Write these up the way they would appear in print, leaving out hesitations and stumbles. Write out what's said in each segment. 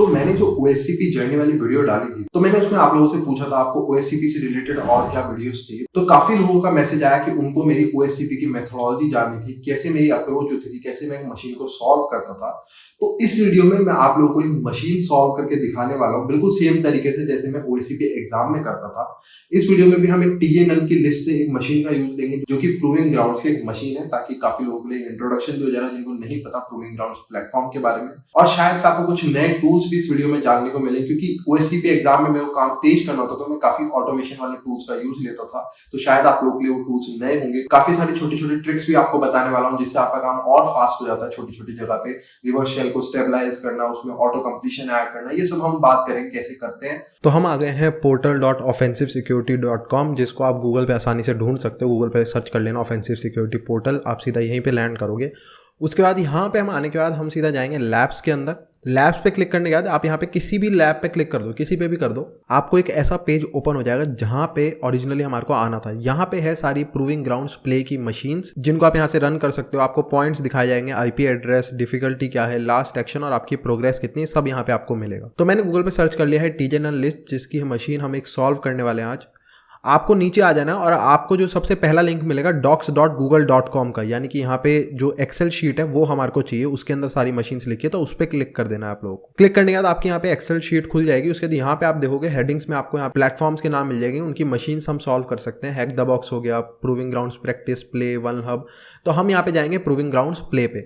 तो मैंने जो OSCP जर्नी वाली वीडियो डाली थी, तो मैंने उसमें आप लोगों से पूछा था आपको OSCP से रिलेटेड और क्या वीडियोस चाहिए। तो काफी लोगों का मैसेज आया कि उनको मेरी OSCP की मेथोडोलॉजी जाननी थी, कैसे मेरी अप्रोच होती थी, कैसे मैं एक मशीन को सॉल्व करता था। तो इस वीडियो में मैं आप लोगों को एक मशीन सॉल्व करके दिखाने वाला हूँ, बिल्कुल सेम तरीके से जैसे मैं OSCP एग्जाम में करता था। इस वीडियो में भी हम एक TNL की लिस्ट से एक मशीन का यूज लेंगे जो कि प्रूविंग ग्राउंड्स की एक मशीन है, ताकि काफी लोगों के लिए इंट्रोडक्शन भी हो जाएगा जिनको नहीं पता प्रूविंग ग्राउंड्स प्लेटफॉर्म के बारे में। और शायद से आपको कुछ नए टूल्स भी इस वीडियो में जानने को मिले, क्योंकि OSCP एग्जाम में मेरे को काम तेज करना होता, तो मैं काफी ऑटोमेशन वाले टूल्स का यूज लेता था। तो शायद आप लोगों के लिए वो टूल्स नए होंगे। काफी सारी छोटी छोटी ट्रिक्स भी आपको बताने वाला हूँ जिससे आपका काम और फास्ट हो जाता है। छोटी छोटी जगह पे रिवर्स शेल को स्टेबलाइज करना, उसमें ऑटो कंप्लीशन ऐड करना, ये सब हम बात करेंगे कैसे करते हैं। तो हम आ गए हैं portal.offensivesecurity.com, जिसको आप गूगल पे आसानी से ढूंढ सकते हो। गूगल पे सर्च कर लेना ऑफेंसिव सिक्योरिटी पोर्टल, आप सीधा यहीं पे लैंड करोगे। उसके बाद यहाँ पे हम आने के बाद हम सीधा जाएंगे लैब्स के अंदर। लैब्स पे क्लिक करने के बाद आप यहाँ पे किसी भी लैब पे क्लिक कर दो, किसी पे भी कर दो, आपको एक ऐसा पेज ओपन हो जाएगा जहाँ पे ओरिजिनली हमारे को आना था। यहाँ पे है सारी प्रूविंग ग्राउंड्स प्ले की मशीन्स जिनको आप यहाँ से रन कर सकते हो। आपको पॉइंट्स दिखाए जाएंगे, IP एड्रेस, डिफिकल्टी क्या है, लास्ट एक्शन और आपकी प्रोग्रेस कितनी, सब यहाँ पे आपको मिलेगा। तो मैंने गूगल पे सर्च कर लिया है TNL लिस्ट, जिसकी मशीन हम एक सॉल्व करने वाले हैं आज। आपको नीचे आ जाना है और आपको जो सबसे पहला लिंक मिलेगा docs.google.com का, यानी कि यहाँ पे जो एक्सेल शीट है वो हमारे को चाहिए, उसके अंदर सारी मशीन्स लिखी है, तो उस पर क्लिक कर देना है आप लोगों को। क्लिक करने के बाद आपके यहाँ पे एक्सेल शीट खुल जाएगी। उसके बाद यहाँ पे आप देखोगे हेडिंग्स में आपको यहाँ प्लेटफॉर्म्स के नाम मिल जाएंगे, उनकी मशीन्स हम सॉल्व कर सकते हैं। हैक द बॉक्स हो गया, proving grounds practice play, one hub. तो हम यहाँ पे जाएंगे प्रूविंग ग्राउंड्स प्ले पे।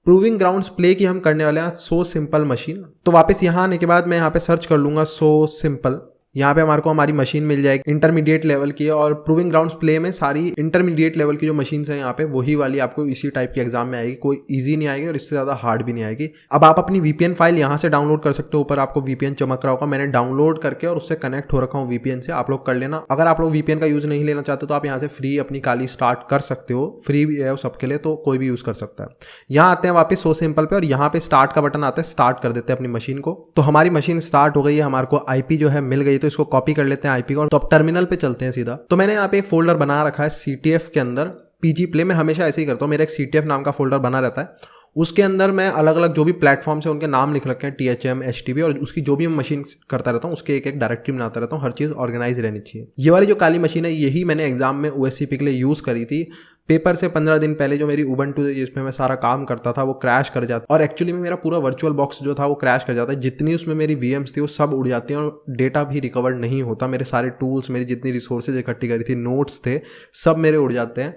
प्रूविंग ग्राउंड्स प्ले की हम करने वाले हैं सो सिंपल मशीन। तो वापस यहाँ आने के बाद मैं यहाँ पे सर्च कर लूंगा सो सिंपल। यहाँ पे हमारे को हमारी मशीन मिल जाएगी, इंटरमीडिएट लेवल की है। और प्रूविंग ग्राउंड्स प्ले में सारी इंटरमीडिएट लेवल की जो मशीन्स हैं यहाँ पे वही वाली आपको इसी टाइप के एग्जाम में आएगी। कोई इजी नहीं आएगी और इससे ज़्यादा हार्ड भी नहीं आएगी। अब आप अपनी VPN फाइल यहाँ से डाउनलोड कर सकते हो। ऊपर आपको VPN चमक रहा होगा, मैंने डाउनलोड करके और उससे कनेक्ट हो रखा हूँ VPN से, आप लोग कर लेना। अगर आप लोग VPN का यूज़ नहीं लेना चाहते तो आप यहाँ से फ्री अपनी काली स्टार्ट कर सकते हो, फ्री भी है सबके लिए, तो कोई भी यूज़ कर सकता है। यहाँ आते हैं वापस सो सिंपल पे और यहाँ पे स्टार्ट का बटन आता है, स्टार्ट कर देते हैं अपनी मशीन को। तो हमारी मशीन स्टार्ट हो गई है, हमारे को IP जो है मिल गई, तो इसको कॉपी कर लेते हैं IP को। तो अब टर्मिनल पे चलते हैं सीधा। तो मैंने यहाँ पे एक फोल्डर बना रखा है CTF के अंदर, PG प्ले में हमेशा ऐसे ही करता हूँ। मेरा एक CTF नाम का फोल्डर बना रहता है, उसके अंदर मैं अलग अलग जो भी प्लेटफॉर्म्स है उनके नाम लिख रखे हैं, THM, HTB, और उसकी जो भी मैं मशीन करता रहता हूँ उसके एक एक डायरेक्टरी बनाता रहता हूँ। हर चीज़ ऑर्गेनाइज रहनी चाहिए। ये वाली जो काली मशीन है यही मैंने एग्जाम में OSCP के लिए यूज़ करी थी। पेपर से 15 दिन पहले जो मेरी Ubuntu जिसमें मैं सारा काम करता था वो क्रैश कर जाता, और एक्चुअली में मेरा पूरा वर्चुअल बॉक्स जो था वो क्रैश कर जाता है। जितनी उसमें मेरी VMs थी वो सब उड़ जाती हैं और डेटा भी रिकवर नहीं होता। मेरे सारे टूल्स, मेरी जितनी रिसोर्सेज इकट्ठी करी थी, नोट्स थे, सब मेरे उड़ जाते हैं।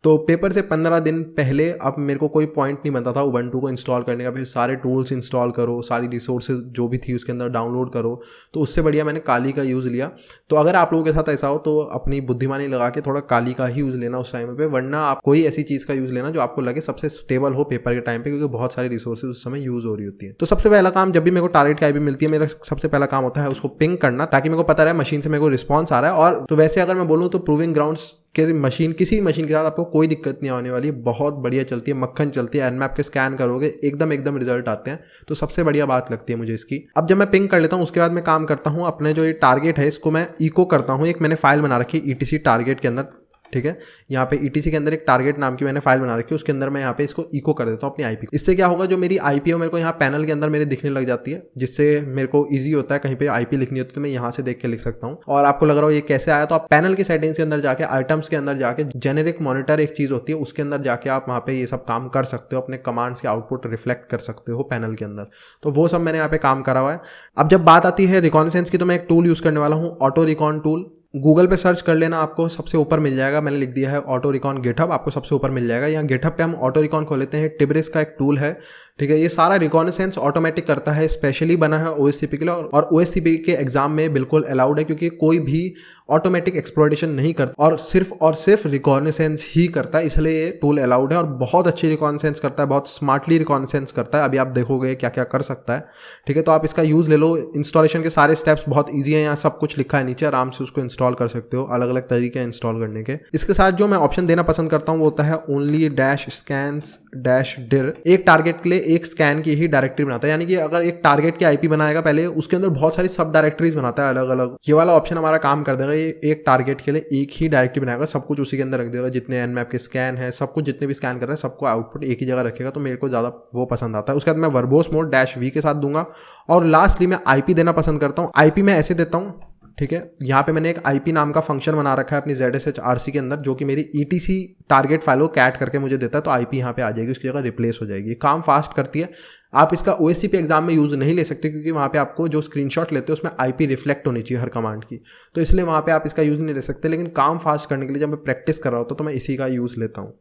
तो पेपर से 15 दिन पहले अब मेरे को कोई पॉइंट नहीं बनता था Ubuntu को इंस्टॉल करने का। फिर सारे टूल्स इंस्टॉल करो, सारी रिसोर्सेज जो भी थी उसके अंदर डाउनलोड करो, तो उससे बढ़िया मैंने काली का यूज़ लिया। तो अगर आप लोगों के साथ ऐसा हो तो अपनी बुद्धिमानी लगा के थोड़ा काली का ही यूज़ लेना उस टाइम पे, वरना आप कोई ऐसी चीज़ का यूज़ लेना जो आपको लगे सबसे स्टेबल हो पेपर के टाइम पे, क्योंकि बहुत सारी रिसोर्सेज उस समय यूज़ हो रही होती है। तो सबसे पहला काम, जब भी मेरे को टारगेट की IP मिलती है, मेरा सबसे पहला काम होता है उसको पिंग करना, ताकि मेरे को पता रहे मशीन से मेरे को रिस्पॉन्स आ रहा है। और तो वैसे अगर मैं बोलूँ तो प्रूविंग ग्राउंड्स कि मशीन, किसी मशीन के साथ आपको कोई दिक्कत नहीं आने वाली, बहुत बढ़िया चलती है, मक्खन चलती है। Nmap के स्कैन करोगे एकदम रिजल्ट आते हैं, तो सबसे बढ़िया बात लगती है मुझे इसकी। अब जब मैं पिंग कर लेता हूँ उसके बाद मैं काम करता हूँ, अपने जो ये टारगेट है इसको मैं इको करता हूँ। एक मैंने फाइल बना रखी है ETC टारगेट के अंदर, ठीक है। यहाँ पे ETC के अंदर एक टारगेट नाम की मैंने फाइल बना रखी है, उसके अंदर मैं यहाँ पे इसको इको कर देता हूँ अपनी IP। इससे क्या होगा, जो मेरी IP है मेरे को यहाँ पैनल के अंदर मेरे दिखने लग जाती है, जिससे मेरे को ईजी होता है कहीं पे IP लिखनी होती है तो मैं यहाँ से देख के लिख सकता हूँ। और आपको लग रहा हो ये कैसे आया, तो आप पैनल की सेटिंग्स के अंदर जाके, आइटम्स के अंदर जाके, जेनेरिक मॉनिटर एक चीज़ होती है, उसके अंदर जाके आप वहाँ पे ये सब काम कर सकते हो, अपने कमांड्स के आउटपुट रिफ्लेक्ट कर सकते हो पैनल के अंदर। तो वो सब मैंने यहाँ पे काम करा हुआ है। अब जब बात आती है रिकॉनेसेंस की, तो मैं एक टूल यूज़ करने वाला हूँ, ऑटो रिकॉन टूल। गूगल पे सर्च कर लेना, आपको सबसे ऊपर मिल जाएगा। मैंने लिख दिया है ऑटो रिकॉन गिटहब, आपको सबसे ऊपर मिल जाएगा। यहाँ गिटहब पे हम ऑटो रिकॉन खोल लेते हैं। टिब्रिस का एक टूल है, ठीक है। ये सारा रिकॉनेसेंस ऑटोमेटिक करता है, स्पेशली बना है OSCP के लिए, और OSCP के एग्जाम में बिल्कुल अलाउड है, क्योंकि कोई भी ऑटोमेटिक एक्सप्लोरेशन नहीं करता और सिर्फ रिकॉनेसेंस ही करता है, इसलिए ये टूल अलाउड है। और बहुत अच्छी रिकॉनेसेंस करता है, बहुत स्मार्टली रिकॉनेसेंस करता है। अभी आप देखोगे क्या क्या कर सकता है, ठीक है। तो आप इसका यूज़ ले लो। इंस्टॉलेशन के सारे स्टेप्स बहुत ईजी है, यहाँ सब कुछ लिखा है नीचे, आराम से उसको इंस्टॉल कर सकते हो। अलग अलग तरीके हैं इंस्टॉल करने के। इसके साथ जो मैं ऑप्शन देना पसंद करता हूँ वो होता है only -scans -dir। एक टारगेट के लिए एक स्कैन की ही डायरेक्टरी बनाता है, यानी कि अगर एक टारगेट की आईपी बनाएगा पहले उसके अंदर बहुत सारी सब डायरेक्टरीज बनाता है अलग अलग। ये वाला ऑप्शन हमारा काम कर देगा, ये एक टारगेट के लिए एक ही डायरेक्टरी बनाएगा, सब कुछ उसी के अंदर रख देगा, जितने एनमैप के स्कैन है सब कुछ जितने भी स्कैन कर रहे हैं सबको आउटपुट एक ही जगह रखेगा। तो मेरे को ज़्यादा वो पसंद आता है। उसके बाद मैं वर्बोस मोड -v के साथ दूंगा। और लास्टली मैं आईपी देना पसंद करता हूँ। आईपी मैं ऐसे देता हूँ, ठीक है। यहाँ पे मैंने एक IP नाम का फंक्शन बना रखा है अपनी ZSHRC के अंदर, जो कि मेरी ETC टारगेट फाइल को कैट करके मुझे देता है। तो IP यहाँ पे आ जाएगी, उसकी जगह रिप्लेस हो जाएगी, काम फास्ट करती है। आप इसका OSCP एग्जाम में यूज़ नहीं ले सकते, क्योंकि वहाँ पे आपको जो स्क्रीनशॉट लेते हैं उसमें IP रिफ्लेक्ट होनी चाहिए हर कमांड की, तो इसलिए वहाँ पे आप इसका यूज़ नहीं ले सकते। लेकिन काम फास्ट करने के लिए जब मैं प्रैक्टिस कर रहा होता हूँ तो मैं इसी का यूज़ लेता हूँ।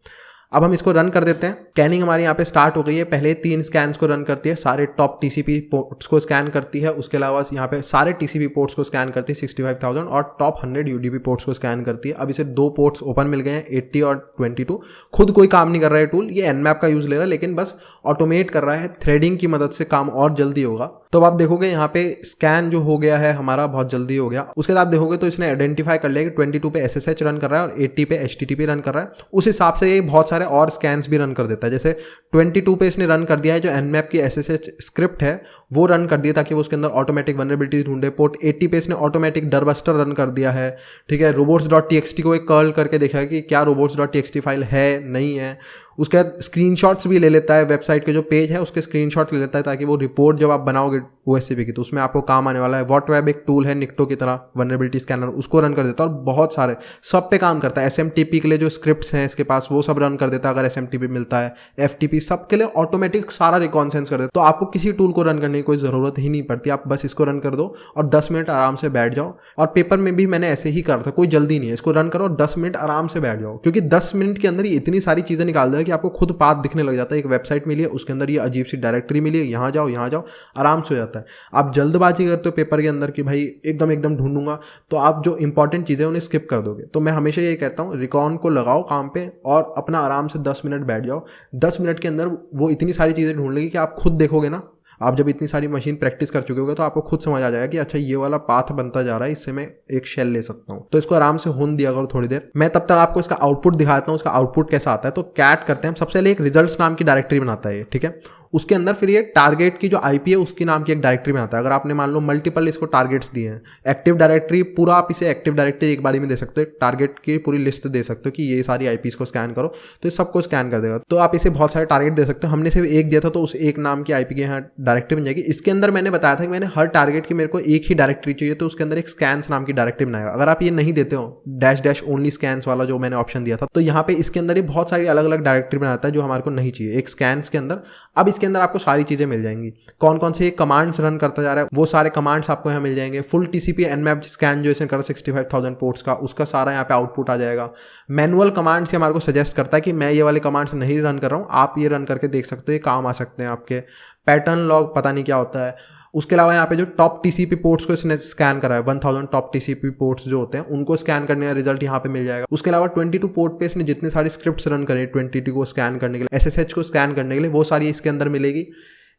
अब हम इसको रन कर देते हैं। स्कैनिंग हमारी यहाँ पे स्टार्ट हो गई है। पहले 3 स्कैन्स को रन करती है, सारे टॉप TCP पोर्ट्स को स्कैन करती है। उसके अलावा यहाँ पे सारे TCP पोर्ट्स को स्कैन करती है 65,000, और टॉप 100 UDP पोर्ट्स को स्कैन करती है। अब इसे 2 पोर्ट्स ओपन मिल गए हैं, 80 और 22। खुद कोई काम नहीं कर रहा है टूल, ये Nmap का यूज़ ले रहा है, लेकिन बस ऑटोमेट कर रहा है, थ्रेडिंग की मदद से काम और जल्दी होगा। तो अब आप देखोगे यहाँ पे स्कैन जो हो गया है हमारा बहुत जल्दी हो गया। उसके बाद आप देखोगे तो इसने आइडेंटिफाई कर लिया कि 22 पे SSH रन कर रहा है और 80 पे HTTP रन कर रहा है। उस हिसाब से ये बहुत सारे और स्कैन्स भी रन कर देता है। जैसे 22 पे इसने रन कर दिया है जो Nmap की SSH स्क्रिप्ट है वो रन कर दिया, ताकि वो उसके अंदर ऑटोमेटिक वनरेबिलिटीज ढूंढे। पोर्ट 80 पे इसने ऑटोमेटिक डरबस्टर रन कर दिया है, ठीक है। robots.txt को एक कर्ल करके देखा है कि क्या robots.txt फाइल है नहीं है। उसके बाद स्क्रीनशॉट्स भी ले लेता है, वेबसाइट के जो पेज है उसके स्क्रीनशॉट ले लेता है, ताकि वो रिपोर्ट जब आप बनाओगे OSCP की तो उसमें आपको काम आने वाला है। WhatWeb एक टूल है निक्टो की तरह, वनरेबिलिटी स्कैनर, उसको रन कर देता है। और बहुत सारे सब पे काम करता है। SMTP के लिए जो स्क्रिप्ट्स हैं इसके पास वो सब रन कर देता है अगर SMTP मिलता है। FTP सब के लिए ऑटोमेटिक सारा रिकॉन्सेंस कर देता है। तो आपको किसी टूल को रन करने की कोई ज़रूरत ही नहीं पड़ती, आप बस इसको रन कर दो और 10 मिनट आराम से बैठ जाओ। और पेपर में भी मैंने ऐसे ही करा था, कोई जल्दी नहीं है, इसको रन करो और 10 मिनट आराम से बैठ जाओ, क्योंकि 10 मिनट के अंदर ही इतनी सारी चीज़ें निकाल देगा कि आपको खुद पाथ दिखने लग जाता है। एक वेबसाइट मिली है, उसके अंदर ये अजीब सी डायरेक्टरी मिली है, यहाँ जाओ, आराम से हो जाता है। आप जल्दबाजी करते हो पेपर के अंदर कि भाई एकदम ढूंढूंगा, तो आप जो इंपॉर्टेंट चीज़ें उन्हें स्किप कर दोगे। तो मैं हमेशा ये कहता हूँ, रिकॉन को लगाओ काम पे और अपना आराम से 10 मिनट बैठ जाओ। 10 मिनट के अंदर वो इतनी सारी चीज़ें ढूंढ लेगी कि आप खुद देखोगे ना, आप जब इतनी सारी मशीन प्रैक्टिस कर चुके होगे तो आपको खुद समझ आ जाएगा कि अच्छा ये वाला पाथ बनता जा रहा है, इससे मैं एक शेल ले सकता हूँ। तो इसको आराम से होने दिया करो थोड़ी देर। मैं तब तक आपको इसका आउटपुट दिखाता हूँ, उसका आउटपुट कैसा आता है। तो कैट करते हैं हम। सबसे पहले एक रिजल्ट्स नाम की डायरेक्टरी बनाता है ये, ठीक है। उसके अंदर फिर ये टारगेट की जो IP है उसकी नाम की एक डायरेक्टरी बनाता है। अगर आपने मान लो मल्टीपल इसको टारगेट्स दिए हैं, एक्टिव डायरेक्टरी पूरा आप इसे एक्टिव डायरेक्टरी एक बारी में दे सकते हो, टारगेट की पूरी लिस्ट दे सकते हो कि ये सारी IPs को स्कैन करो, तो ये सबको स्कैन कर देगा। तो आप इसे बहुत सारे टारगेट दे सकते हो। हमने सिर्फ एक दिया था तो उस एक नाम की IP की यहाँ डायरेक्टरी बन जाएगी। इसके अंदर मैंने बताया था कि मैंने हर टारगेट की मेरे को एक ही डायरेक्टरी चाहिए, तो उसके अंदर एक स्कैन्स नाम की डायरेक्टरी बनाएगा। अगर आप ये नहीं देते हो डैश ओनली स्कैन्स वाला जो मैंने ऑप्शन दिया था, तो यहाँ पे इसके अंदर ये बहुत सारी अलग अलग डायरेक्टरी बनाता है जो हमारे को नहीं चाहिए एक स्कैन्स के अंदर। अब इसके अंदर आपको सारी चीजें मिल जाएंगी, कौन कौन से कमांड्स रन करता जा रहा है वो सारे कमांड्स आपको यहाँ मिल जाएंगे। फुल TCP Nmap स्कैन जो इसने करा 65,000 पोर्ट्स का, उसका सारा यहाँ पे आउटपुट आ जाएगा। मैनुअल कमांड से हमारे को सजेस्ट करता है कि मैं ये वाले कमांड्स नहीं रन कर रहा हूँ, आप ये रन करके देख सकते हो, ये काम आ सकते हैं आपके। पैटर्न लॉग पता नहीं क्या होता है। उसके अलावा यहाँ पे जो टॉप TCP पोर्ट्स को इसने स्कैन करा है, 1000 टॉप TCP पोर्ट्स जो होते हैं उनको स्कैन करने का रिजल्ट यहाँ पे मिल जाएगा। उसके अलावा 22 पोर्ट पे इसने जितने सारी स्क्रिप्ट्स रन करे 22 को स्कैन करने के लिए, SSH को स्कैन करने के लिए, वो सारी इसके अंदर मिलेगी।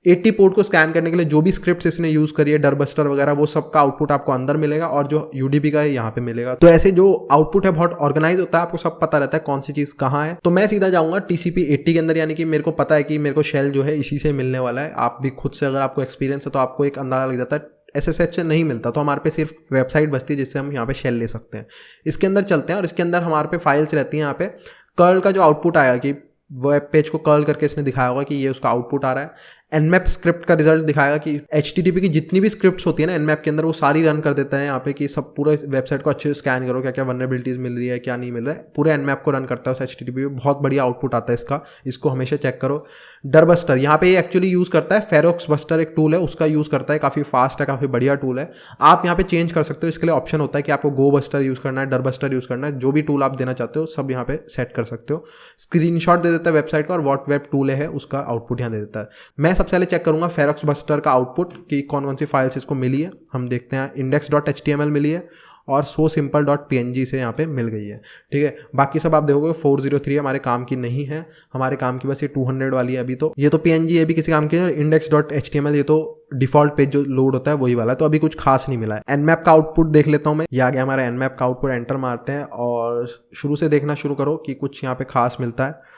80 पोर्ट को स्कैन करने के लिए जो भी स्क्रिप्ट्स इसने यूज करी है, डरबस्टर वगैरह, वो सब का आउटपुट आपको अंदर मिलेगा और जो UDP का है यहाँ पे मिलेगा। तो ऐसे जो आउटपुट है बहुत ऑर्गेनाइज होता है, आपको सब पता रहता है कौन सी चीज कहाँ है। तो मैं सीधा जाऊंगा TCP 80 के अंदर, यानी कि मेरे को पता है कि मेरे को शेल जो है इसी से मिलने वाला है। आप भी खुद से अगर आपको एक्सपीरियंस है तो आपको एक अंदाजा लग जाता है। SSH से नहीं मिलता तो हमारे पे सिर्फ वेबसाइट बचती है जिससे हम यहाँ पे शेल ले सकते हैं। इसके अंदर चलते हैं और इसके अंदर हमारे पे फाइल्स रहती हैं। यहाँ पे कर्ल का जो आउटपुट आएगा कि वेब पेज को कर्ल करके इसने दिखाया होगा कि ये उसका आउटपुट आ रहा है। Nmap स्क्रिप्ट का रिजल्ट दिखाएगा कि HTTP की जितनी भी स्क्रिप्ट्स होती है ना Nmap के अंदर, वो सारी रन कर देता है यहाँ पे कि सब पूरा वेबसाइट को अच्छे से स्कैन करो, क्या क्या वनरेबिलिटीज मिल रही है क्या नहीं मिल रहा है, पूरे Nmap को रन करता है उस HTTP पे। बहुत बढ़िया आउटपुट आता है इसका, इसको हमेशा चेक करो। डरबस्टर यहाँ पे ये एक्चुअली यूज़ करता है, फेरोक्स बस्टर एक टूल है उसका यूज़ करता है, काफ़ी फास्ट है, काफ़ी बढ़िया टूल है। आप यहाँ पे चेंज कर सकते हो, इसके लिए ऑप्शन होता है कि आपको गो बस्टर यूज़ करना है, डरबस्टर यूज़ करना है, जो भी टूल आप देना चाहते हो सब यहाँ पे सेट कर सकते हो। स्क्रीनशॉट दे देता है वेबसाइट का और WhatWeb टूल है उसका आउटपुट यहाँ दे देता है। मैं सबसे पहले चेक करूँगा फेरोक्स बस्टर का आउटपुट कि कौन कौन सी फाइल्स इसको मिली है। हम देखते हैं index.html मिली है और sosimple.png से यहाँ पे मिल गई है, ठीक है। बाकी सब आप देखोगे 403 हमारे काम की नहीं है, हमारे काम की बस ये 200 वाली है अभी। तो ये तो PNG ये भी किसी काम की नहीं। index.html ये तो डिफॉल्ट पेज जो लोड होता है वही वाला है, तो अभी कुछ खास नहीं मिला है। Nmap का आउटपुट देख लेता हूँ मैं, ये आ गया हमारा Nmap का आउटपुट। एंटर मारते हैं और शुरू से देखना शुरू करो कि कुछ यहाँ पे खास मिलता है।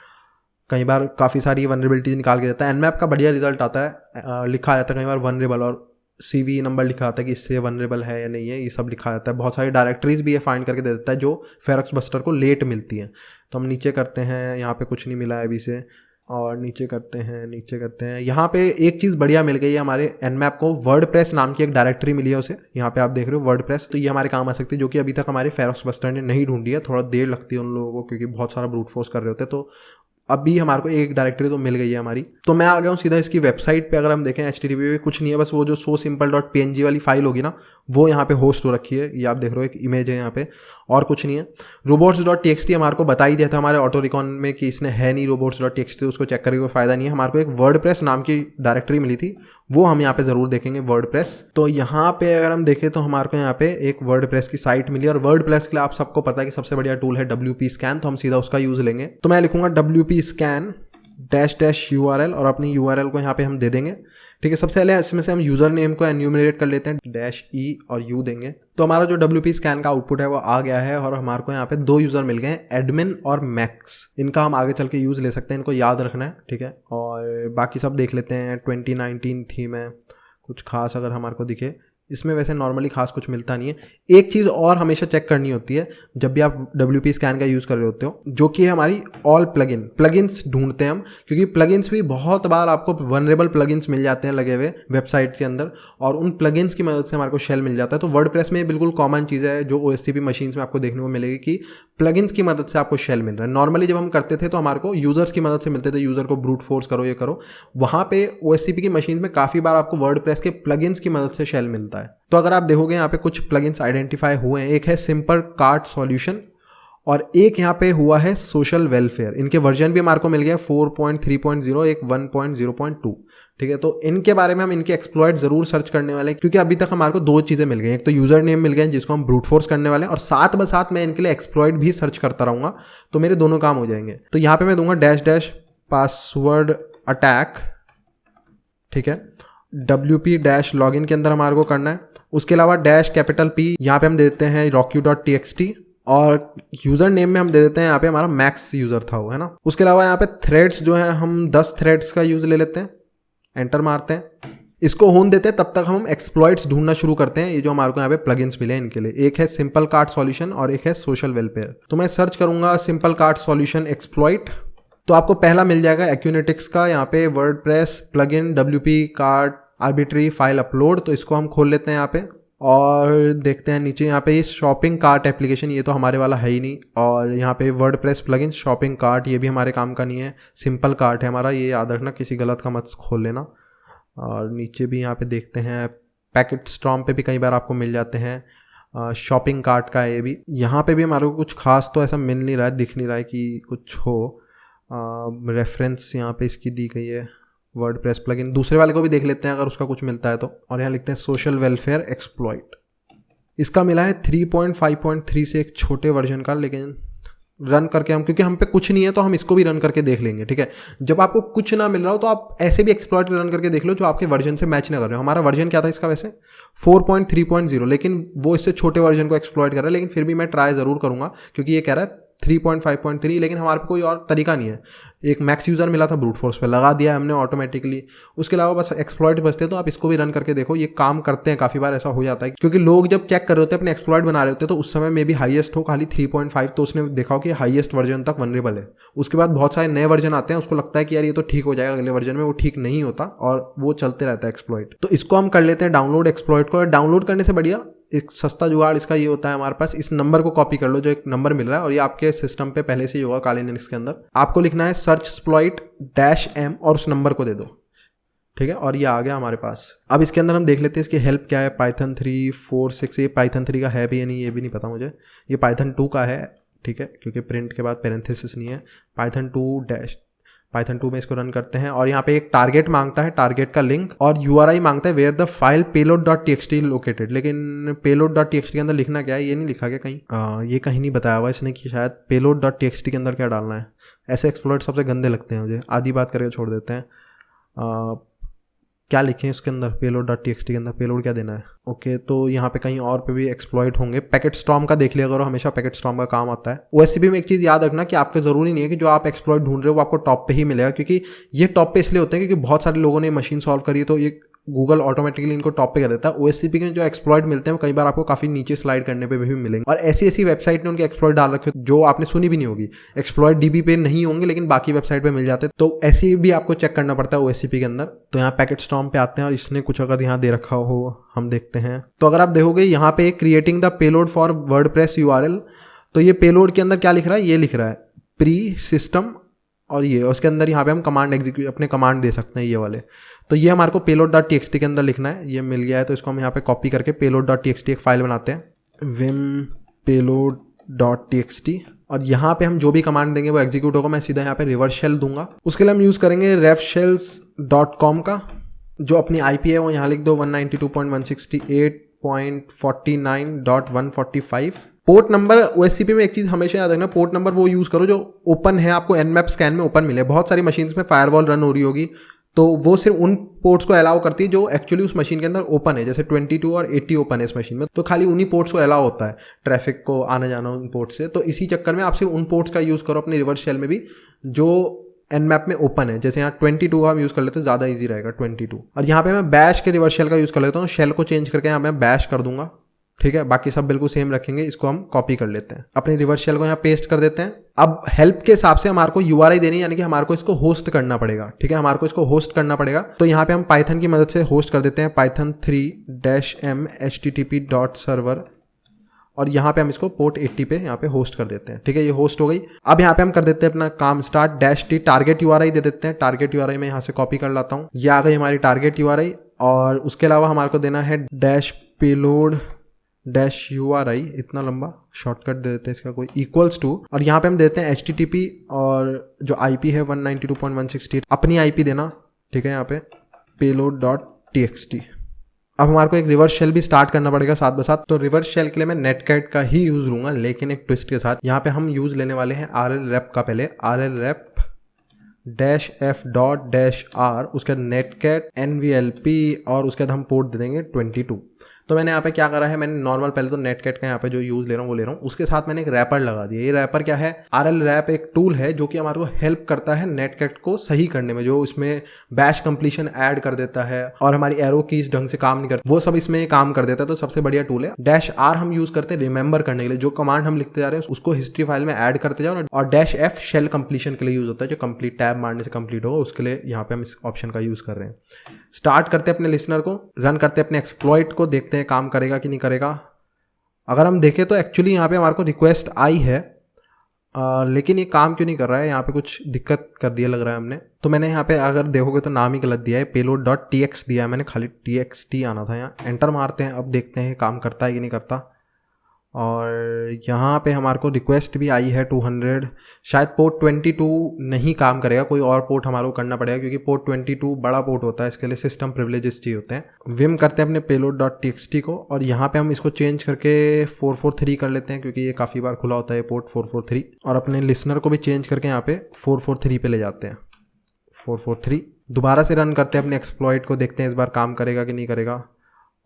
कई बार काफ़ी सारी वनरेबिलिटीज निकाल के देता है। एनमैप का बढ़िया रिजल्ट आता है, लिखा जाता है कई बार वनरेबल, और CV नंबर लिखा आता है कि इससे वनरेबल है या नहीं है, ये सब लिखा जाता है। बहुत सारी डायरेक्टरीज भी ये फाइंड करके दे देता है जो फेरॉक्स बस्टर को लेट मिलती हैं। तो हम नीचे करते हैं, यहाँ पे कुछ नहीं मिला है अभी से, और नीचे करते हैं। यहाँ पे एक चीज़ बढ़िया मिल गई है हमारे एनमैप को, वर्डप्रेस नाम की एक डायरेक्टरी मिली है उसे। यहाँ पे आप देख रहे हो वर्डप्रेस, तो ये हमारे काम आ सकती है, जो कि अभी तक हमारे फेरॉक्स बस्टर ने नहीं ढूंढी है। थोड़ा देर लगती है उन लोगों को क्योंकि बहुत सारा ब्रूट फोर्स कर रहे होते हैं। तो अभी हमारे को एक डायरेक्टरी तो मिल गई है हमारी। तो मैं आ गया हूँ सीधा इसकी वेबसाइट पे। अगर हम देखें HTTP पे कुछ नहीं है, बस वो जो sosimple.png वाली फाइल होगी ना, वो यहाँ पे होस्ट हो रखी है। ये आप देख रहे हो एक इमेज है यहाँ पे, और कुछ नहीं है। robots.txt हमारे को बता ही दिया था हमारे ऑटो रिकॉन में कि इसने है नहीं robots.txt, उसको चेक करके कोई फायदा नहीं है। हमारे को एक वर्डप्रेस नाम की डायरेक्टरी मिली थी, वो हम यहाँ पे जरूर देखेंगे वर्डप्रेस। तो यहाँ पे अगर हम देखें तो हमारे को यहाँ पे एक वर्डप्रेस की साइट मिली, और वर्डप्रेस के लिए आप सबको पता है कि सबसे बढ़िया टूल है WP Scan, तो हम सीधा उसका यूज लेंगे। तो मैं लिखूंगा WP Scan --URL, और अपनी URL को यहाँ पे हम दे देंगे। ठीक है, सबसे पहले इसमें से हम यूजर नेम को एन्यूमरेट कर लेते हैं, -E और U देंगे। तो हमारा जो WP Scan का आउटपुट है वो आ गया है, और हमारे को यहाँ पे 2 यूजर मिल गए हैं, एडमिन और मैक्स। इनका हम आगे चल के यूज ले सकते हैं, इनको याद रखना है। ठीक है, और बाकी सब देख लेते हैं। 2019 थीम है, कुछ खास अगर हमारे को दिखे, इसमें वैसे नॉर्मली खास कुछ मिलता नहीं है। एक चीज़ और हमेशा चेक करनी होती है जब भी आप WP Scan का यूज़ कर रहे होते हो, जो कि है हमारी ऑल प्लगइन्स ढूंढते हैं हम, क्योंकि प्लगइन्स भी बहुत बार आपको वनरेबल प्लगइन्स मिल जाते हैं लगे हुए वेबसाइट के अंदर, और उन प्लगइन्स की मदद से हमारे को शेल मिल जाता है। तो वर्डप्रेस में बिल्कुल कॉमन चीज़ है जो OSCP मशीन्स में आपको देखने को मिलेगी कि प्लगइन्स की मदद से आपको शेल मिल रहा है। नॉर्मली जब हम करते थे तो हमारे को यूजर्स की मदद से मिलते थे, यूजर को ब्रूट फोर्स करो, ये करो। वहाँ पे OSCP की मशीन में काफ़ी बार आपको वर्डप्रेस के प्लगइन्स की मदद से शेल मिलता है। तो अगर आप देखोगे यहाँ पे कुछ प्लगइन्स आइडेंटिफाई हुए हैं, एक है सिंपल कार्ट सॉल्यूशन, और एक यहाँ पे हुआ है सोशल वेलफेयर। इनके वर्जन भी हमारे को मिल गया 4.3.0, एक 1.0.2। ठीक है, तो इनके बारे में हम इनके एक्सप्लॉइट जरूर सर्च करने वाले हैं, क्योंकि अभी तक हमारे को 2 चीज़ें मिल गई। एक तो यूजर नेम मिल गए जिसको हम ब्रूट फोर्स करने वाले हैं, और साथ ब साथ मैं इनके लिए एक्सप्लॉइट भी सर्च करता रहूँगा, तो मेरे दोनों काम हो जाएंगे। तो यहाँ पे मैं दूंगा -- password attack। ठीक है, WP-login के अंदर हमारे को करना है। उसके अलावा -P, यहाँ पे हम दे देते हैं rockyu.txt, और यूजर नेम में हम दे देते हैं यहाँ पे हमारा मैक्स यूजर था वो, है ना। उसके अलावा यहाँ पे थ्रेड्स जो है, हम 10 थ्रेड्स का यूज ले लेते हैं, एंटर मारते हैं, इसको होन देते हैं। तब तक हम एक्सप्लॉइट्स ढूंढना शुरू करते हैं। ये जो हमारे को यहाँ पे प्लगइन्स मिले हैं इनके लिए, एक है सिंपल कार्ट सॉल्यूशन और एक है सोशल वेलफेयर। तो मैं सर्च करूंगा सिंपल कार्ट सॉल्यूशन एक्सप्लॉइट, तो आपको पहला मिल जाएगा एक्यूनेटिक्स का, यहाँ पे WordPress plugin WP cart arbitrary file upload. तो इसको हम खोल लेते हैं यहाँ पे, और देखते हैं नीचे यहाँ पे ये शॉपिंग कार्ट एप्लीकेशन, ये तो हमारे वाला है ही नहीं। और यहाँ पे वर्डप्रेस प्लगइन शॉपिंग कार्ट, ये भी हमारे काम का नहीं है, सिंपल कार्ट है हमारा, ये याद रखना, किसी गलत का मत खोल लेना। और नीचे भी यहाँ पे देखते हैं पैकेट स्टॉर्म पे भी कई बार आपको मिल जाते हैं, शॉपिंग कार्ट का ये भी। यहाँ पे भी हमारे को कुछ खास तो ऐसा मिल नहीं रहा है, दिख नहीं रहा है कि कुछ हो। रेफरेंस यहाँ पे इसकी दी गई है वर्डप्रेस प्लगइन। दूसरे वाले को भी देख लेते हैं अगर उसका कुछ मिलता है तो। और यहाँ लिखते हैं सोशल वेलफेयर एक्सप्लॉइट, इसका मिला है 3.5.3 से एक छोटे वर्जन का, लेकिन रन करके हम, क्योंकि हम पे कुछ नहीं है तो हम इसको भी रन करके देख लेंगे। ठीक है, जब आपको कुछ ना मिल रहा हो तो आप ऐसे भी एक्सप्लॉइट रन करके देख लो जो आपके वर्जन से मैच ना कर रहे हो। हमारा वर्जन क्या था इसका वैसे 4.3.0, लेकिन वो इससे छोटे वर्जन को एक्सप्लॉइट कर रहा है, लेकिन फिर भी मैं ट्राई ज़रूर करूँगा, क्योंकि ये कह रहा है 3.5.3, लेकिन हमारे पे कोई और तरीका नहीं है। एक मैक्स यूज़र मिला था, ब्रूट फोर्स पे लगा दिया हमने ऑटोमेटिकली। उसके अलावा बस एक्सप्लॉइट बचते, तो आप इसको भी रन करके देखो, ये काम करते हैं। काफ़ी बार ऐसा हो जाता है क्योंकि लोग जब चेक कर रहे होते हैं, अपने एक्सप्लॉइट बना रहे होते हैं, तो उस समय में भी हाईएस्ट हो खाली 3.5, तो उसने देखा हो कि हाईएस्ट वर्जन तक वनरेबल है। उसके बाद बहुत सारे नए वर्जन आते हैं, उसको लगता है कि यार ये तो ठीक हो जाएगा अगले वर्जन में, वो ठीक नहीं होता और वो चलते रहता है एक्सप्लॉइट। तो इसको हम कर लेते हैं डाउनलोड एक्सप्लॉइट को। डाउनलोड करने से बढ़िया एक सस्ता जुगाड़ इसका ये होता है हमारे पास, इस नंबर को कॉपी कर लो जो एक नंबर मिल रहा है, और ये आपके सिस्टम पे पहले से ही होगा काली लिनक्स के अंदर। आपको लिखना है searchsploit-m और उस नंबर को दे दो। ठीक है, और ये आ गया हमारे पास। अब इसके अंदर हम देख लेते हैं इसकी हेल्प क्या है। Python 3.4.6, ये Python 3 का है भी या नहीं ये भी नहीं पता मुझे, ये Python 2 का है। ठीक है, क्योंकि प्रिंट के बाद पैरेंथेसिस नहीं है। Python 2 में इसको रन करते हैं, और यहाँ पे एक टारगेट मांगता है, टारगेट का लिंक, और URI मांगता है where the file payload.txt located. लेकिन payload.txt के अंदर लिखना क्या है ये नहीं लिखा गया कहीं, ये कहीं नहीं बताया हुआ इसने कि शायद payload.txt के अंदर क्या डालना है। ऐसे एक्सप्लॉइट सबसे गंदे लगते हैं मुझे, आधी बात करके छोड़ देते हैं। क्या लिखें उसके अंदर, payload.txt के अंदर पेलोड क्या देना है। ओके तो यहाँ पे कहीं और पे भी एक्सप्लॉइट होंगे। पैकेट स्टॉर्म का देख लिया करो, हमेशा पैकेट स्टॉर्म का काम आता है। ओएससीपी में एक चीज़ याद रखना कि आपको ज़रूरी नहीं है कि जो आप एक्सप्लॉइट ढूंढ रहे हो वो आपको टॉप पे ही मिलेगा, क्योंकि ये टॉप पे इसलिए होते हैं क्योंकि बहुत सारे लोगों ने मशीन सॉल्व करी है, तो ये गूगल ऑटोमेटिकली इनको टॉप पे कर देता है। ओएससीपी के जो एक्सप्लॉइट मिलते हैं वो कई बार आपको काफी नीचे स्लाइड करने पे भी मिलेंगे, और ऐसी वेबसाइट ने उनके एक्सप्लॉइट डाल रखे जो आपने सुनी भी नहीं होगी। एक्सप्लॉइट डीबी पे नहीं होंगे लेकिन बाकी वेबसाइट पे मिल जाते हैं, तो ऐसे भी आपको चेक करना पड़ता है ओएससीपी के अंदर। तो यहाँ पैकेट स्टॉर्म पे आते हैं और इसने कुछ अगर यहाँ दे रखा हो हम देखते हैं। तो अगर आप देखोगे यहाँ पे creating the payload for WordPress URL, तो ये पेलोड के अंदर क्या लिख रहा है, ये लिख रहा है प्री सिस्टम, और ये उसके अंदर यहाँ पे हम कमांड एग्जीक्यूट अपने कमांड दे सकते हैं ये वाले। तो ये हमारे को payload.txt के अंदर लिखना है, ये मिल गया है। तो इसको हम यहाँ पे कॉपी करके payload.txt एक फाइल बनाते हैं, vim payload.txt, और यहाँ पे हम जो भी कमांड देंगे वो एग्जीक्यूट होगा। मैं सीधा यहाँ पे रिवर्स शेल दूंगा। उसके लिए हम यूज़ करेंगे refshells.com का, जो अपनी IP है वो यहाँ लिख दो 192.168.49.145। पोर्ट नंबर ओएससीपी में एक चीज़ हमेशा याद रखना, पोर्ट नंबर वो यूज़ करो जो ओपन है, आपको nmap स्कैन में ओपन मिले। बहुत सारी मशीन्स में फायरवॉल रन हो रही होगी, तो वो सिर्फ उन पोर्ट्स को अलाउ करती है जो एक्चुअली उस मशीन के अंदर ओपन है, जैसे 22 और 80 ओपन है इस मशीन में, तो खाली उन्हीं पोर्ट्स को अलाउ होता है ट्रैफिक को आना जाना उन पोर्ट से। तो इसी चक्कर में आप सिर्फ उन पोर्ट्स का यूज़ करो अपने रिवर्स शेल में भी जो nmap में ओपन है। जैसे यहाँ 22 का हम यूज़ कर लेते हैं, ज़्यादा ईजी रहेगा 22। और यहाँ पे मैं बैश के रिवर्स शेल का यूज़ कर लेता हूँ, शेल को चेंज करके यहाँ मैं बैश कर दूंगा, ठीक है। बाकी सब बिल्कुल सेम रखेंगे। इसको हम कॉपी कर लेते हैं, अपने रिवर्स शेल को यहाँ पेस्ट कर देते हैं। अब हेल्प के हिसाब से हमारे को यूआरआई देनी है, यानी कि हमारे को इसको होस्ट करना पड़ेगा, ठीक है। हमारे को इसको होस्ट करना पड़ेगा, तो यहाँ पे हम पाइथन की मदद से होस्ट कर देते हैं, python3-m http.server, और यहाँ पे हम इसको पोर्ट 80 पे यहाँ पे होस्ट कर देते हैं, ठीक है। ये होस्ट हो गई। अब यहाँ पे हम कर देते हैं अपना काम स्टार्ट, -t टारगेट यूआरआई दे देते हैं। टारगेट यूआरआई में यहाँ से कॉपी कर लाता हूँ, ये आ गई हमारी टारगेट यूआरआई। और उसके अलावा हमारे को देना है -payload-URI, इतना लंबा शॉर्टकट दे देते हैं इसका, कोई इक्वल्स टू, और यहाँ पे हम देते हैं HTTP, और जो IP है 192.168 अपनी IP देना, ठीक है। यहाँ पे payload.txt। अब हमारे को एक रिवर्स शेल भी स्टार्ट करना पड़ेगा साथ ब साथ। तो रिवर्स शेल के लिए मैं नेटकैट का ही यूज लूंगा, लेकिन एक ट्विस्ट के साथ। यहाँ पे हम यूज लेने वाले हैं RLREP का, पहले RLREP-f.-r, उसके बाद नेटकैट NVLP, और उसके बाद हम पोर्ट दे देंगे 22। तो मैंने यहाँ पे क्या करा है, मैंने नॉर्मल पहले तो नेटकैट का यहाँ पे जो यूज़ ले रहा हूँ वो ले रहा हूँ, उसके साथ मैंने एक रैपर लगा दिया। ये रैपर क्या है, RLREP एक टूल है जो कि हमारे को हेल्प करता है नेटकैट को सही करने में, जो इसमें बैश कंप्लीशन ऐड कर देता है और हमारी एरो कीज ढंग से काम नहीं करती, वो सब इसमें काम कर देता है। तो सबसे बढ़िया टूल है। -r हम यूज़ करते हैं रिमेंबर करने के लिए, जो कमांड हम लिखते जा रहे हैं उसको हिस्ट्री फाइल में ऐड करते जाओ, और -f शेल कंप्लीशन के लिए यूज़ होता है, जो कंप्लीट टैब मारने से कंप्लीट होगा, उसके लिए यहाँ पे हम इस ऑप्शन का यूज़ कर रहे हैं। स्टार्ट करते हैं अपने लिसनर को, रन करते हैं अपने एक्सप्लॉइट को, देखते हैं काम करेगा कि नहीं करेगा। अगर हम देखें तो एक्चुअली यहाँ पे हमारे को रिक्वेस्ट आई है, लेकिन ये काम क्यों नहीं कर रहा है, यहाँ पे कुछ दिक्कत कर दिया लग रहा है हमने। तो मैंने यहाँ पे अगर देखोगे तो नाम ही गलत दिया है, payload.tx दिया है मैंने, खाली txt आना था। यहाँ एंटर मारते हैं, अब देखते हैं काम करता है कि नहीं करता। और यहाँ पे हमारे को रिक्वेस्ट भी आई है 200, शायद पोर्ट 22 नहीं काम करेगा, कोई और पोर्ट हमारे को करना पड़ेगा, क्योंकि पोर्ट 22 बड़ा पोर्ट होता है, इसके लिए सिस्टम प्रिविलेजेस चाहिए होते हैं। विम करते हैं अपने payload.txt को, और यहाँ पे हम इसको चेंज करके 443 कर लेते हैं, क्योंकि ये काफ़ी बार खुला होता है पोर्ट 443, और अपने लिसनर को भी चेंज करके यहाँ पे 443 पे ले जाते हैं। 443 दोबारा से रन करते हैं अपने एक्सप्लॉइट को, देखते हैं इस बार काम करेगा कि नहीं करेगा।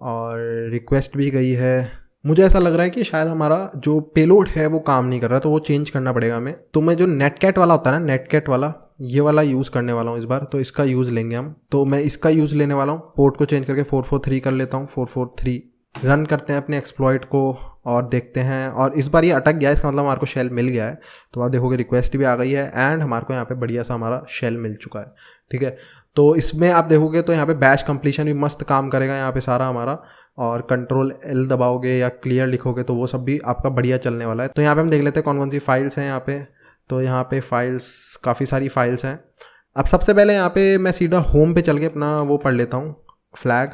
और रिक्वेस्ट भी गई है, मुझे ऐसा लग रहा है कि शायद हमारा जो पेलोड है वो काम नहीं कर रहा, तो वो चेंज करना पड़ेगा हमें। तो मैं जो नेटकैट वाला होता है ना, नेटकैट वाला, ये वाला यूज़ करने वाला हूँ इस बार, तो इसका यूज़ लेंगे हम। तो मैं इसका यूज़ लेने वाला हूँ, पोर्ट को चेंज करके 443 कर लेता हूँ। 443 रन करते हैं अपने एक्सप्लॉइट को और देखते हैं, और इस बार ये अटक गया है, इसका मतलब हमारे को शेल मिल गया है। तो आप देखोगे रिक्वेस्ट भी आ गई है, एंड हमारे को यहाँ पे बढ़िया सा हमारा शेल मिल चुका है, ठीक है। तो इसमें आप देखोगे तो यहाँ पे बैश कंप्लीशन भी मस्त काम करेगा यहाँ पे सारा हमारा, और Ctrl+L दबाओगे या क्लियर लिखोगे तो वो सब भी आपका बढ़िया चलने वाला है। तो यहाँ पे हम देख लेते हैं कौन कौन सी फाइल्स हैं यहाँ पे। तो यहाँ पे फाइल्स, काफ़ी सारी फाइल्स हैं। अब सबसे पहले यहाँ पे मैं सीधा होम पे चल के अपना वो पढ़ लेता हूँ, फ्लैग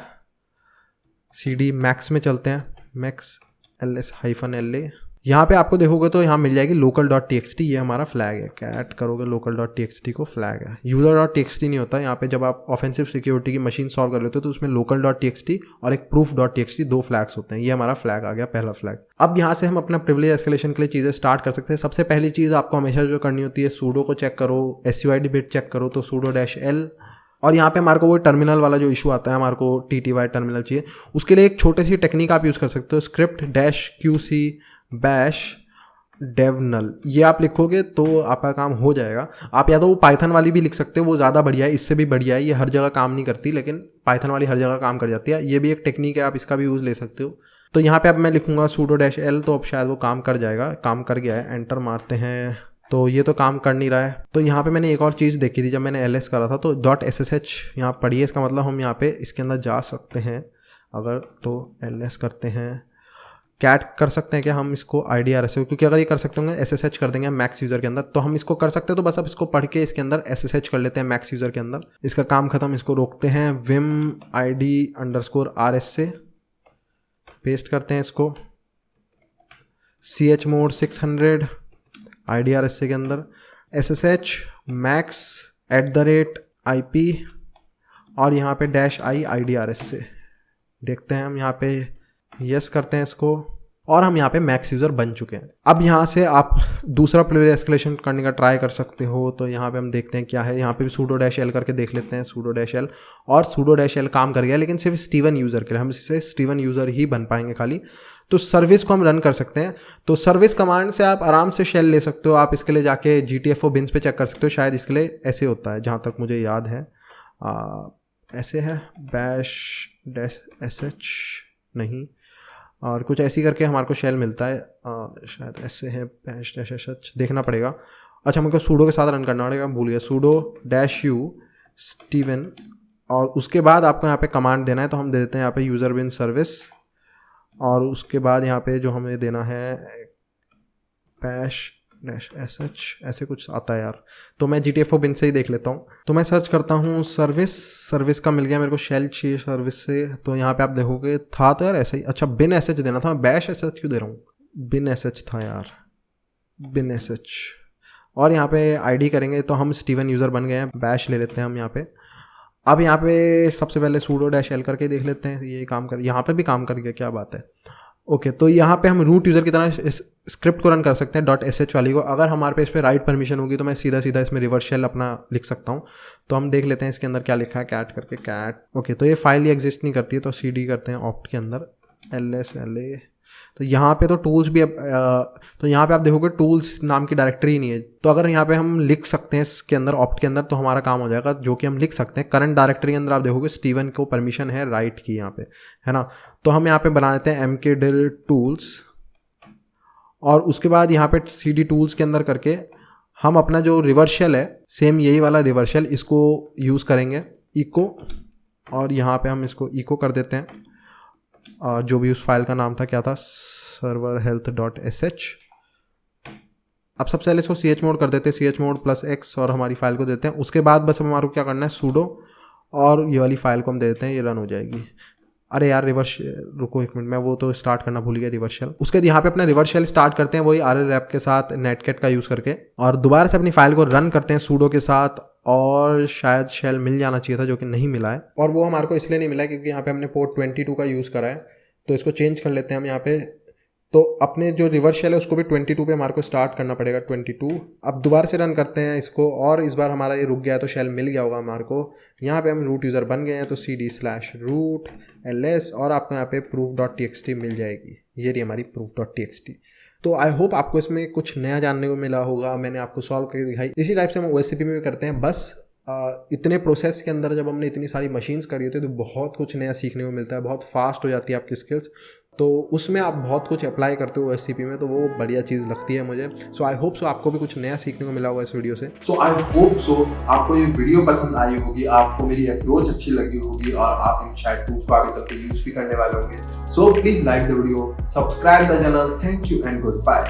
cd मैक्स में चलते हैं, मैक्स ls-la। यहाँ पे आपको देखोगे तो यहाँ मिल जाएगी local.txt, ये हमारा फ्लैग है। कैट करोगे local.txt को, फ्लैग है, user.txt नहीं होता। यहाँ पे जब आप ऑफेंसिव सिक्योरिटी की मशीन सॉल्व कर लेते हो तो उसमें local.txt और एक proof.txt 2 फ्लैग्स होते हैं। ये हमारा फ्लैग आ गया, पहला फ्लैग। अब यहाँ से हम अपना प्रिविलेज एस्केलेशन के लिए चीज़ें स्टार्ट कर सकते हैं। सबसे पहली चीज़ आपको हमेशा जो करनी होती है, सूडो को चेक करो, suid बिट चेक करो, तो sudo-l और यहाँ पे हमारे को वो टर्मिनल वाला जो इशू आता है, हमारे को TTY टर्मिनल चाहिए, उसके लिए एक छोटी सी टेक्निक आप यूज़ कर सकते हो, स्क्रिप्ट -QC बैश डेवनल, ये आप लिखोगे तो आपका काम हो जाएगा। आप या तो वो पाइथन वाली भी लिख सकते हो, वो ज़्यादा बढ़िया है, इससे भी बढ़िया है। ये हर जगह काम नहीं करती, लेकिन पाइथन वाली हर जगह काम कर जाती है। ये भी एक टेक्निक है, आप इसका भी यूज़ ले सकते हो। तो यहाँ पे अब मैं लिखूंगा sudo-l, तो अब शायद वो काम कर जाएगा। काम कर गया है, एंटर मारते हैं, तो ये तो काम कर नहीं रहा है। तो यहाँ पे मैंने एक और चीज़ देखी थी जब मैंने ls करा था, तो .ssh यहाँ पढ़िए, इसका मतलब हम यहाँ पे इसके अंदर जा सकते हैं अगर, तो ls करते हैं, कैट कर सकते हैं क्या हम इसको IDRS, क्योंकि अगर ये कर सकते होंगे SSH कर देंगे मैक्स यूज़र के अंदर, तो हम इसको कर सकते हैं। तो बस अब इसको पढ़ के इसके अंदर SSH कर लेते हैं मैक्स यूज़र के अंदर, इसका काम खत्म। इसको रोकते हैं, vim id_rs से पेस्ट करते हैं इसको, chmod 600 IDRS के अंदर, SSH max @IP और यहाँ पे -i IDRS से देखते हैं हम। यहाँ पे यस करते हैं इसको, और हम यहाँ पे मैक्स यूज़र बन चुके हैं। अब यहाँ से आप दूसरा प्लेयर एस्केलेशन करने का ट्राई कर सकते हो। तो यहाँ पे हम देखते हैं क्या है, यहाँ पे भी sudo-l करके देख लेते हैं, sudo-l, और sudo-l काम कर गया, लेकिन सिर्फ स्टीवन यूज़र के लिए। हम इससे स्टीवन यूज़र ही बन पाएंगे खाली। तो सर्विस को हम रन कर सकते हैं। तो सर्विस कमांड से आप आराम से शेल ले सकते हो। आप इसके लिए जाके GTFO बिन्स पे चेक कर सकते हो, शायद इसके लिए ऐसे होता है जहाँ तक मुझे याद है, ऐसे है -sh नहीं, और कुछ ऐसी करके हमारे को शेल मिलता है, शायद ऐसे है -sh, देखना पड़ेगा। अच्छा, मुझको सूडो के साथ रन करना पड़ेगा, भूल गया, sudo-u स्टीवन, और उसके बाद आपको यहाँ पे कमांड देना है। तो हम दे देते हैं यहाँ पे यूज़र बिन सर्विस, और उसके बाद यहाँ पे जो हमें देना है -sh, ऐसे कुछ आता है यार। तो मैं GTFO बिन से ही देख लेता हूँ। तो मैं सर्च करता हूँ सर्विस का मिल गया मेरे को, शेल चाहिए सर्विस से। तो यहाँ पे आप देखोगे था तो यार ऐसे ही, अच्छा bin sh देना था, मैं bash sh क्यों दे रहा हूँ, bin sh था यार, bin sh। और यहाँ पे ID करेंगे तो हम स्टीवन यूज़र बन गए हैं। बैश ले लेते हैं हम यहाँ पे। अब यहाँ पे सबसे पहले sudo-l करके देख लेते हैं, ये काम कर, यहाँ पे भी काम कर गया, क्या बात है। ओके, तो यहाँ पे हम रूट यूज़र की तरह इस स्क्रिप्ट को रन कर सकते हैं .sh वाली को। अगर हमारे पे इस पर राइट परमिशन होगी तो मैं सीधा इसमें रिवर्स शेल अपना लिख सकता हूँ। तो हम देख लेते हैं इसके अंदर क्या लिखा है, कैट करके कैट। ओके, तो ये फाइल ही एग्जिस्ट नहीं करती है, तो CD करते हैं ऑप्ट के अंदर LSLA। तो यहाँ पे तो टूल्स भी तो यहाँ पे आप देखोगे टूल्स नाम की डायरेक्टरी नहीं है। तो अगर यहाँ पे हम लिख सकते हैं इसके अंदर ऑप्ट के अंदर, तो हमारा काम हो जाएगा, जो कि हम लिख सकते हैं। करंट डायरेक्टरी के अंदर आप देखोगे स्टीवन को परमिशन है राइट की यहाँ पे, है ना। तो हम यहाँ पे बना देते हैं mkdir tools, और उसके बाद यहाँ पे CD tools के अंदर करके हम अपना जो रिवर्शल है, सेम यही वाला रिवर्शल, इसको यूज़ करेंगे, इको, और यहाँ पे हम इसको इको कर देते हैं। जो भी उस फाइल का नाम था, क्या था, serverhealth.sh। अब सबसे पहले इसको chmod कर देते हैं, chmod +x, और हमारी फाइल को देते हैं। उसके बाद बस हमारे को क्या करना है, sudo, और ये वाली फाइल को हम दे देते हैं, ये रन हो जाएगी। अरे यार रिवर्स, रुको एक मिनट, मैं वो तो स्टार्ट करना भूल गया, रिवर्स शेल। उसके बाद यहाँ पे अपना रिवर्स शेल स्टार्ट करते हैं, वही rlrep के साथ netcat का यूज़ करके, और दोबारा से अपनी फाइल को रन करते हैं sudo के साथ। और शायद शेल मिल जाना चाहिए था, जो कि नहीं मिला है, और वो हमारे को इसलिए नहीं मिला है क्योंकि यहाँ पे हमने पोर्ट 22 का यूज़ करा है। तो इसको चेंज कर लेते हैं हम यहाँ पे। तो अपने जो रिवर्स शेल है उसको भी 22 पे हमारे को स्टार्ट करना पड़ेगा, 22। अब दोबारा से रन करते हैं इसको, और इस बार हमारा ये रुक गया है, तो शेल मिल गया होगा हमारे को। यहाँ पे हम रूट यूज़र बन गए हैं, तो CD/root ls, और आपको यहाँ पे proof.txt मिल जाएगी। ये रही हमारी proof.txt। तो आई होप आपको इसमें कुछ नया जानने को मिला होगा, मैंने आपको सॉल्व करके दिखाई। इसी टाइप से हम OSCP में भी करते हैं। बस इतने प्रोसेस के अंदर जब हमने इतनी सारी मशीन्स करी होती है तो बहुत कुछ नया सीखने को मिलता है, बहुत फास्ट हो जाती है आपकी स्किल्स। तो उसमें आप बहुत कुछ अप्लाई करते हो OSCP में, तो वो बढ़िया चीज़ लगती है मुझे। सो आई होप सो आपको भी कुछ नया सीखने को मिला होगा इस वीडियो से। सो आई होप सो आपको ये वीडियो पसंद आई होगी, आपको मेरी अप्रोच अच्छी लगी होगी, और आप इन शायद टूल्स को आगे चल के यूज़ भी करने वाले होंगे। So please like the video, subscribe the channel. Thank you and good bye.